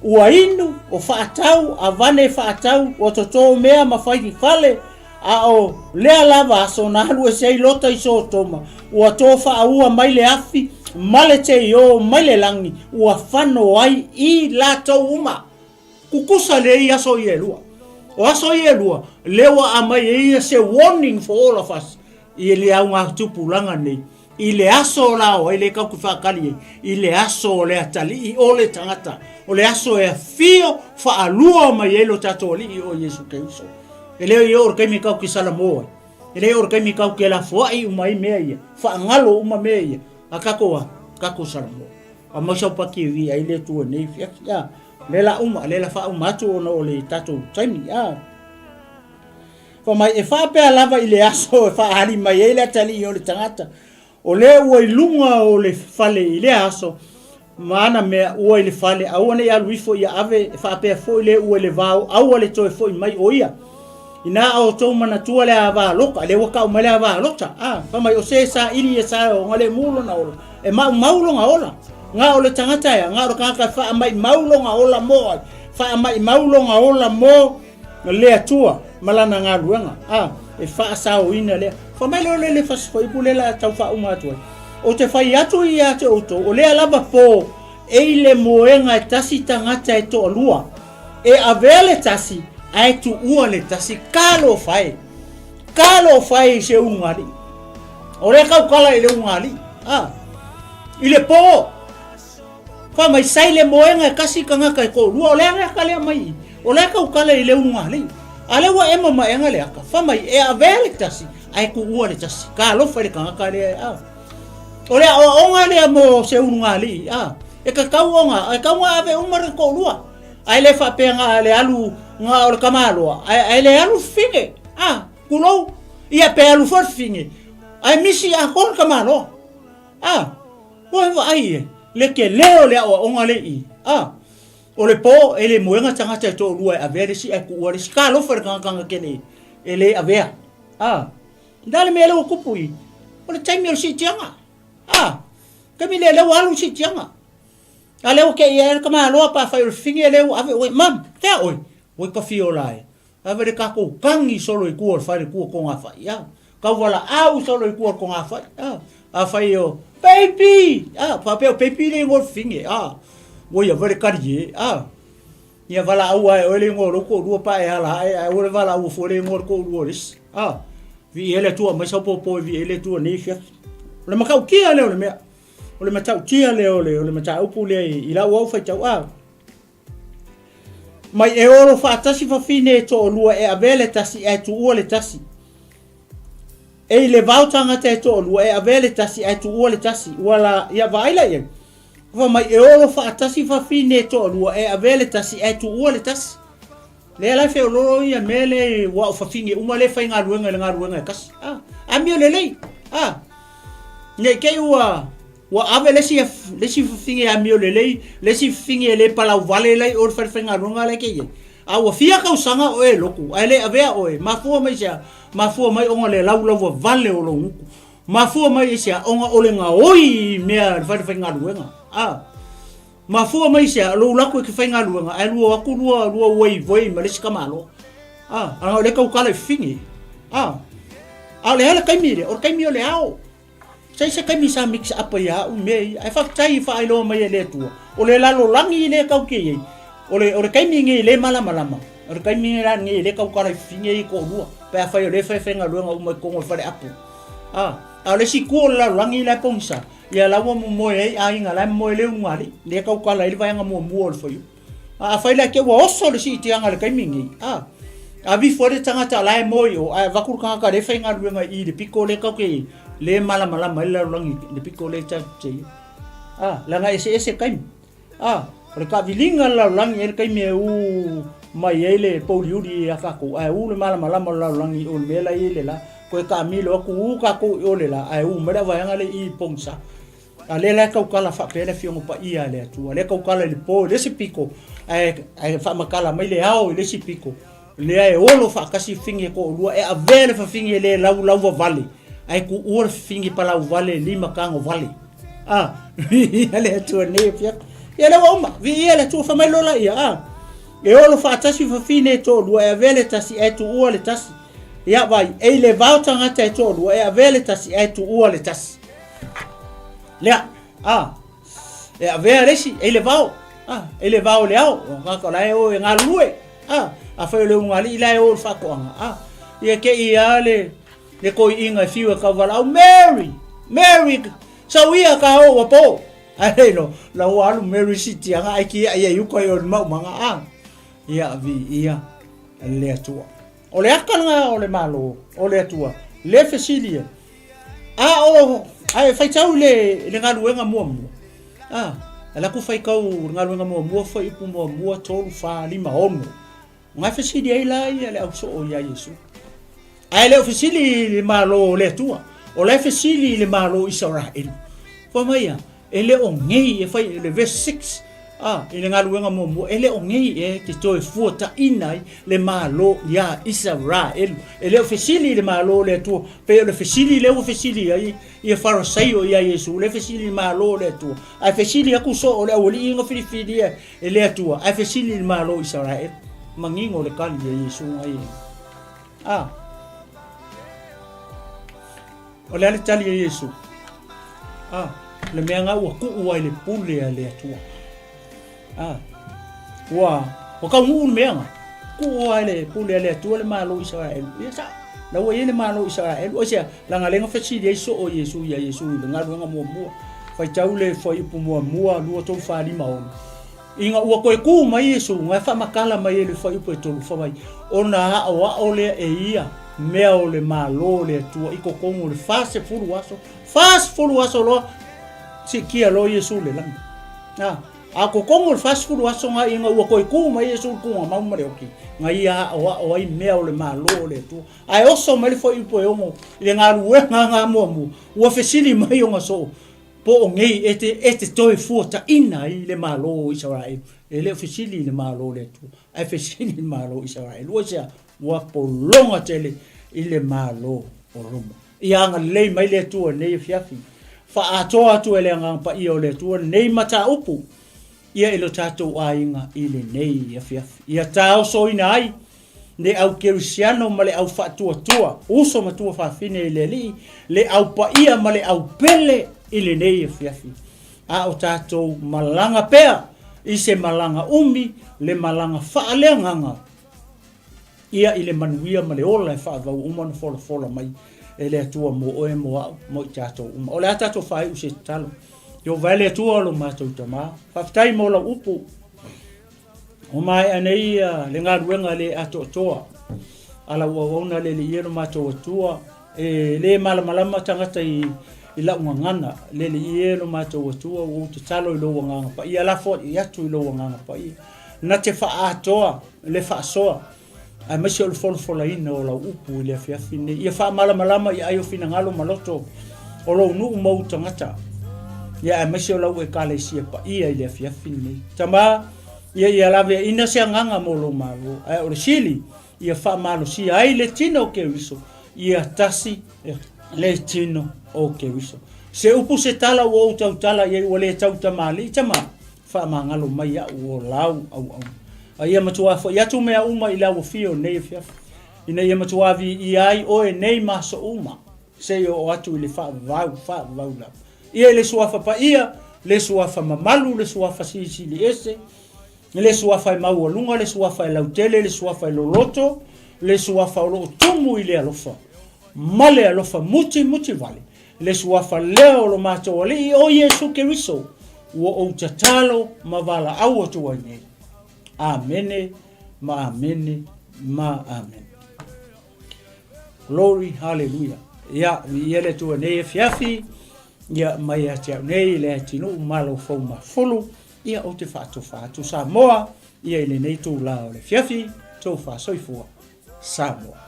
ua inu o whaatau, a vane whaatau, o toto mea mawhai fale, o lea lava aso na halu e sei lota I so toma, ua tō whaaua mai le afi, male te o mai le langi, ua whano ai I la tau uma. Kukusa le I aso I elua. O aso I elua, lewa a mai I se warning for all of us, I le au ngā tupulanga nei. I le aso lao, I le kauku whakali, I le aso le atali, I o le tangata, o le aso e fio whaalua mai elo tato li I o Yesu Keiso. E leo I ora kaimi kauki salamoa, e leo ora kaimi kauki la fuai umai mea ia, whaangalo uma mea ia, a kako salamoa. A mausau paki vi, a ile tua nei fiaki, lela uma, lela wha umatu ono o le tato taimi, Fa mai e wha pea lava I le aso, e wha ahari mai e le atali I o le tangata, o le ua I lunga o le fale I le aso, maana mea ua I le fale, aua nei alu ifo ia ave, whaapea fo I le ua le vau, aua le toe fo I mai o ia. Ina au tau mana tua le ava loka, le waka o mai le ava loka, whamai o se sa iri e sa o ngale mulo na ola, e maulo nga ola, nga o le tangata ia, nga o kaka wha mai maulo nga ola mo, wha mai maulo nga ola mo, le atua, malana ngā ruanga, e wha sa o ina lea. Whamai leo le fasfo I pulela tau wha umatua. O te whai atu I ate oto, o lea lava po, e le moenga e tasi tangata e to alua. E avele tasi, a e tu ua le tasi, kalo fai se ungari. O le kau kala I le ungari. I le po, whamai sai le moenga e kasi kangaka e ko lua, o lea reka lea mai. O le kau kala I le ungari. Ale wa ema maenga le aka, whamai e avele tasi, ai ku ua le tasi, ka lofa le kangaka le o le onga le mo se unga li e ka kaunga ai kaunga ave umare ko lua ai le fa pe nga le alu nga o kamalo ai le alu finge kulo ia pe alu for finge ai misi a ko kamalo o ai le ke leo le onga le I o le po ele moenga tangata to lua ave le si ai ku ua le ska lofa kangaka kene ele ave dale me le kupui o le taimi o si tianga kami le walu si tianga ale o ke ia kama lo pa fa finge le ave o mam te oi ka fio lai Ave ka ko kangi solo I ku fa ku ko nga fa ya. Ka wala au solo I ku ko nga fa. A fa yo baby. Pa pe baby le ngol finge. Wo ya vere kari ia wala au ai ole ngol ko ru pa e ala ai ole wala au fo le ngol ko ru ris. Vi ele tua mai sa po vi ele tua ne fia. Ole ma ka kia le ole me. Ole ma tau kia le ole ma tau pu le I la wo fa tau mai e oro fa tasi fa fine to lua e avele tasi e tu ole tasi e le vautanga te to lua e avele tasi e tu ole tasi wala ia vaila ye fa mai e oro fa tasi fa fine to lua e avele tasi e tu ole tasi le la fe loro ia mele wa fa fine uma le fa nga ruenga kas ambio le ne ke wa ave le si finge a mio le si finge le pala vale le or fa finga runga le ke a wa fia ka usanga o e loku ai le ave o e mafua mai onga le lau vale o lo mafua mai sia onga ole nga oi mea fa finga runga mafua mai sia lo la ko ke finga runga ai lu aku lu voi ma le skamalo a le ka kala finge a le hala kai mire or kai mio le ao sai se kai misa mix up ya u me ai fa tai fa ai lo mai le tua o le lalo langi le kau ke ye o le kai mi ngi le mala o kai mi ra ngi le kau kala finge ko lua pa fa yo le fa nga luanga u mai ko fa le apu a le si ko la langi la ponsa ya la mo mo ai nga la mo le ngari le kau kala le va nga mo fo yo a fa le ke wo so le si ti nga le kai mi ngi a vi fo le tangata la mo yo a va ku ka le fa nga luanga I le piko le kau ke le mala mai la langi le piko le cha che la nga ese kai re ka vilinga la langi el kai me u mai ele poliuri a ka ko u le mala la langi o me la ile la ko ka mi lo ku ka ko o le la u mera va nga le I pongsa a le la ka kala fa pele fiongo pa ia le tu le ka kala le po le se piko ai fa makala mai le ao le se piko le ai olo fa kasi finge ko lua e a vele fa finge le lau vale ai ku ur fingi pala vale lima kango vale ele tu ne pia ele oma vi ele tu fa mai lola ia e olo fa tasi fa fine to lu e vele tasi e tu ole tasi ia vai e le vautanga te to lu e vele tasi e tu ole tasi le e a vele si e le vau le au ka la e o nga lue a fa le ngali la e o fa ko ia ke ia le ko inga fiwa ka wala Mary so ia ka o wapo ai no la walu Mary City anga ai ki ai yu ko yo manga ia vi ia le tua o le akanga o le malo o le tua le fesilia o ai fai tau le ngaluenga mo ala ku fai kau ngaluenga mo fai pu mo tolu fa lima ono nga fesilia ila ia le au so o ia Yesu ai le ofisili le malo le tua o le ofisili le malo Israel fa mai ele o ngei e fai le verse 6 ele ngaluenga mo ele o ngei e te toi fuata inai le malo ya Israel ele ofisili le malo le tua pe le ofisili ai e fariseo ya Yesu le ofisili malo le tua ai ofisili aku so o le oli inga filifili ele tua ai ofisili le malo Israel mangingo le kali ya Yesu ai o le tali e Yesu le meanga ua ku ua le pule le atua wa ka ngu meanga ku ua le pule le atua le malo Israel ia sa la ua le malo Israel o sia la ngalenga fesi le so o Yesu ya Yesu le ngaluenga mo fai tau le foi pu mo lua to fa li maon inga ua ko ku mai Yesu nga fa makala mai le foi pu to fa mai ona o le e ia mea o le malo le tua iko kongo le fase fulu waso lo si kia lo Yesu le lang a ko kongo le fase fulu waso nga inga ua koi ku ma Yesu ku ma ma le oki nga ia o ai mea o le malo le tua ai oso ma le foi po yomo le nga ruwe nga mo ua fesili mai o nga so po o ngei ete toi fuata ina i le malo Israel ele fesili le malo le tua ai fesili le malo Israel o sia wa polonga tele ile malo o rumo ia nga lei mai le tua nei fiafi fa atu ele nga pa i o le tua nei mata upu ia ilo tatou ainga ile nei fiafi ia tau so ina ai le au kerisiano ma le au fa'atuatua uso matua fa'afine i le ali'i le au paia ma le au pele i lenei e fiafi a o tatou malanga pea i se malanga umi le malanga fa'aleagaga ia i le manuia ma le ola e fa'avau uma na folafola mai e le atua mo oe mo a'u mo i tatou uma o le a tatou fa'ai'u se tatalo io vai le atua o lo matou tamā fa'afetai mo lau upu o mai anei le galuega le ato'atoa ala uauauna le li'ia lo matou atua e lē malamalama tagata i la'ugagana le li'ia lo matou atua ua tatalo i lou agaga paia la fo'i atu i lou agaga paia na te fa'atoa le fa'asoa ai masi o le folafolaina o lau upu i le afiafi nei ia fa'amalamalama i ai o finagalo ma loto o lou nu'u mou tagata ia ai masi o lau e kalesia paia i le afiafi nei tamā ia lave ina se nganga mo lo malo ai o le sili ia fa malo si ai le tino ke wiso ia tasi le tino o ke wiso se upu se tala o tala ia o le tau tamali tama fa mangalo mai ya o lau au ai matua fo ya tu mea uma ila o fio nei fia ina ia matua vi ai o e nei maso uma se o atu le fa vau la ia le suafa pa ia le suafa mamalu le suafa sili ese le suafa mau o lunga le suafa lautele le suafa loloto le suafa lo tumu ile alofa male alofa muti vale le suafa leo lo mato ali o Yesu Keriso wo o tatalo mavala au to wane amen ma amen glory hallelujah ya yele to ne fiafi ya mai atia nei le tinu malo fo ma fulu ia o te whaatu Samoa, ia i le nei tō la o le fiafi, tō wha soifua Samoa.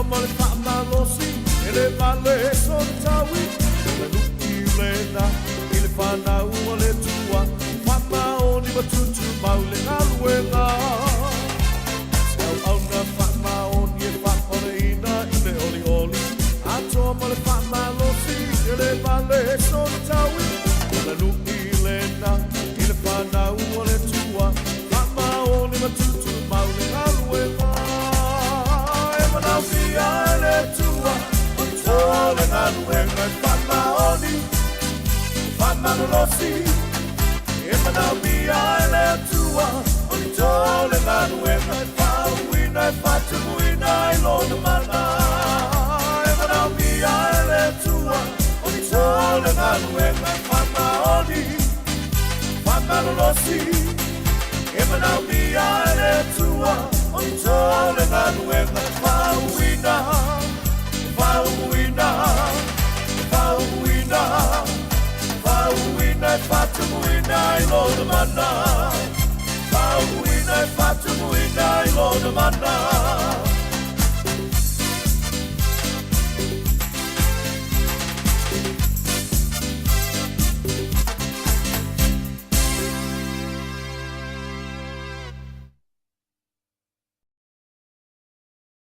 Male famalosi ele vale sontawi le lutilena il fana uole tua fama oni batutu maule alwena au na fama oni fa oreina ile oli ato male famalosi ele vale sontawi le lutilena il fana uole tua fama oni batutu maule alwena ale tua ole ngaluenga fama oni fama losi emana mi ale tua ole ngaluenga fawina fatu wina ilona mana emana mi ale tua ole ngaluenga fama oni fama losi emana mi ale tua ole ngaluenga fawina fatuina ilona mana fawina fatuina ilona mana